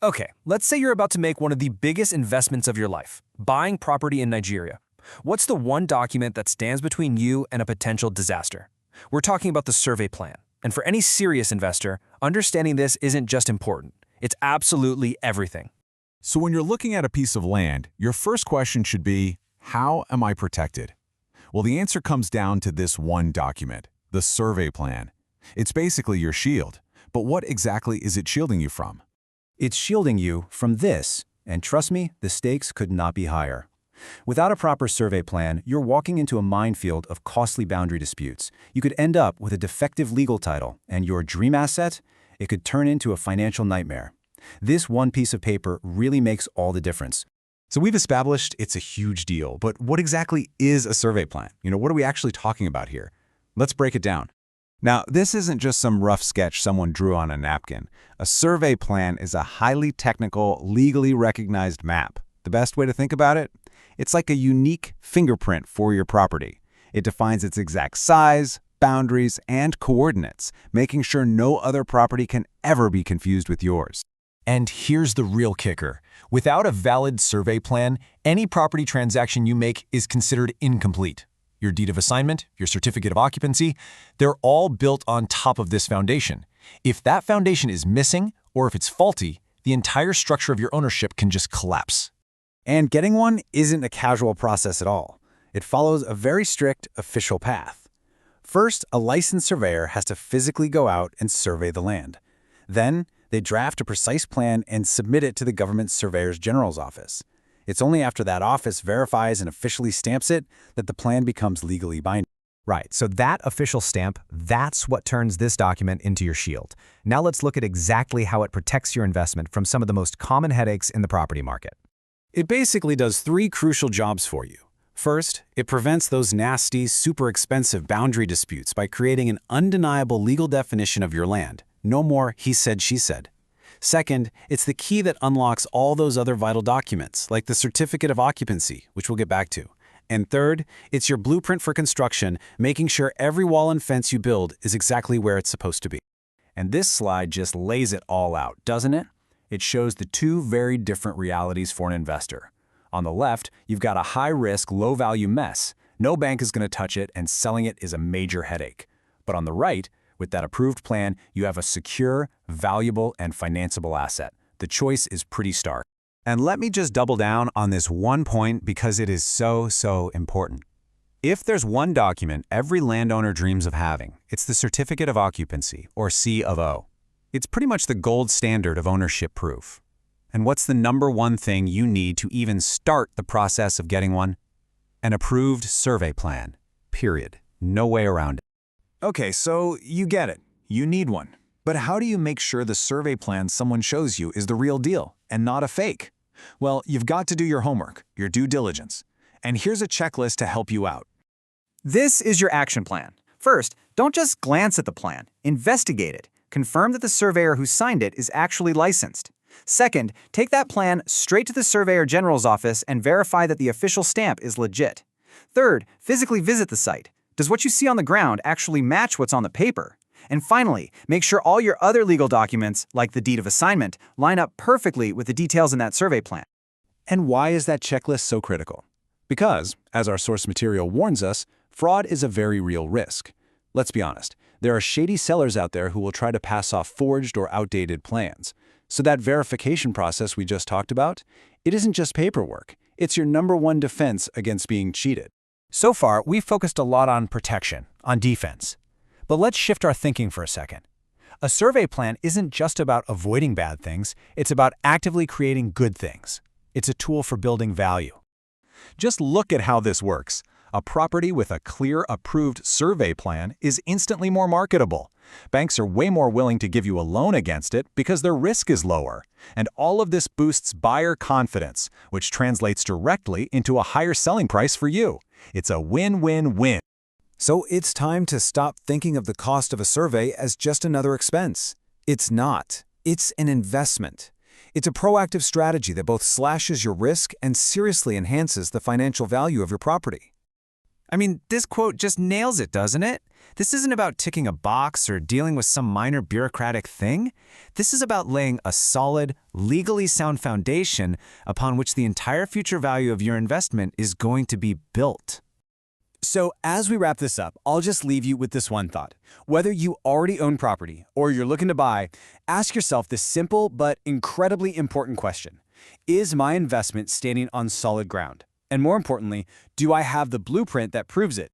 Okay, let's say you're about to make one of the biggest investments of your life, buying property in Nigeria. What's the one document that stands between you and a potential disaster? We're talking about the survey plan. And for any serious investor, understanding this isn't just important, it's absolutely everything. So when you're looking at a piece of land, your first question should be, how am I protected? Well, the answer comes down to this one document, the survey plan. It's basically your shield. But what exactly is it shielding you from? It's shielding you from this, and trust me, the stakes could not be higher. Without a proper survey plan, you're walking into a minefield of costly boundary disputes. You could end up with a defective legal title, and your dream asset? It could turn into a financial nightmare. This one piece of paper really makes all the difference. So we've established it's a huge deal, but what exactly is a survey plan? What are we actually talking about here? Let's break it down. Now, this isn't just some rough sketch someone drew on a napkin. A survey plan is a highly technical, legally recognized map. The best way to think about it? It's like a unique fingerprint for your property. It defines its exact size, boundaries, and coordinates, making sure no other property can ever be confused with yours. And here's the real kicker. Without a valid survey plan, any property transaction you make is considered incomplete. Your deed of assignment, your certificate of occupancy, they're all built on top of this foundation. If that foundation is missing, or if it's faulty, the entire structure of your ownership can just collapse. And getting one isn't a casual process at all. It follows a very strict official path. First, a licensed surveyor has to physically go out and survey the land. Then, they draft a precise plan and submit it to the Government Surveyor General's office. It's only after that office verifies and officially stamps it that the plan becomes legally binding. Right, so that official stamp, that's what turns this document into your shield. Now let's look at exactly how it protects your investment from some of the most common headaches in the property market. It basically does three crucial jobs for you. First, it prevents those nasty, super expensive boundary disputes by creating an undeniable legal definition of your land. No more he said, she said. Second, it's the key that unlocks all those other vital documents, like the certificate of occupancy, which we'll get back to. And third, it's your blueprint for construction, making sure every wall and fence you build is exactly where it's supposed to be. And this slide just lays it all out, doesn't it? It shows the two very different realities for an investor. On the left, you've got a high-risk, low-value mess. No bank is going to touch it, and selling it is a major headache. But on the right, with that approved plan, you have a secure, valuable, and financeable asset. The choice is pretty stark. And let me just double down on this one point because it is so important. If there's one document every landowner dreams of having, it's the Certificate of Occupancy, or C of O. It's pretty much the gold standard of ownership proof. And what's the number one thing you need to even start the process of getting one? An approved survey plan. Period. No way around it. Okay, so you get it. You need one. But how do you make sure the survey plan someone shows you is the real deal and not a fake? Well, you've got to do your homework, your due diligence. And here's a checklist to help you out. This is your action plan. First, don't just glance at the plan. Investigate it. Confirm that the surveyor who signed it is actually licensed. Second, take that plan straight to the Surveyor General's office and verify that the official stamp is legit. Third, physically visit the site. Does what you see on the ground actually match what's on the paper? And finally, make sure all your other legal documents, like the deed of assignment, line up perfectly with the details in that survey plan. And why is that checklist so critical? Because, as our source material warns us, fraud is a very real risk. Let's be honest, there are shady sellers out there who will try to pass off forged or outdated plans. So that verification process we just talked about, it isn't just paperwork. It's your number one defense against being cheated. So far, we've focused a lot on protection, on defense. But let's shift our thinking for a second. A survey plan isn't just about avoiding bad things, it's about actively creating good things. It's a tool for building value. Just look at how this works. A property with a clear, approved survey plan is instantly more marketable. Banks are way more willing to give you a loan against it because their risk is lower. And all of this boosts buyer confidence, which translates directly into a higher selling price for you. It's a win-win-win. So it's time to stop thinking of the cost of a survey as just another expense. It's not. It's an investment. It's a proactive strategy that both slashes your risk and seriously enhances the financial value of your property. I mean, this quote just nails it, doesn't it? This isn't about ticking a box or dealing with some minor bureaucratic thing. This is about laying a solid, legally sound foundation upon which the entire future value of your investment is going to be built. So as we wrap this up, I'll just leave you with this one thought. Whether you already own property or you're looking to buy, ask yourself this simple but incredibly important question. Is my investment standing on solid ground? And more importantly, do I have the blueprint that proves it?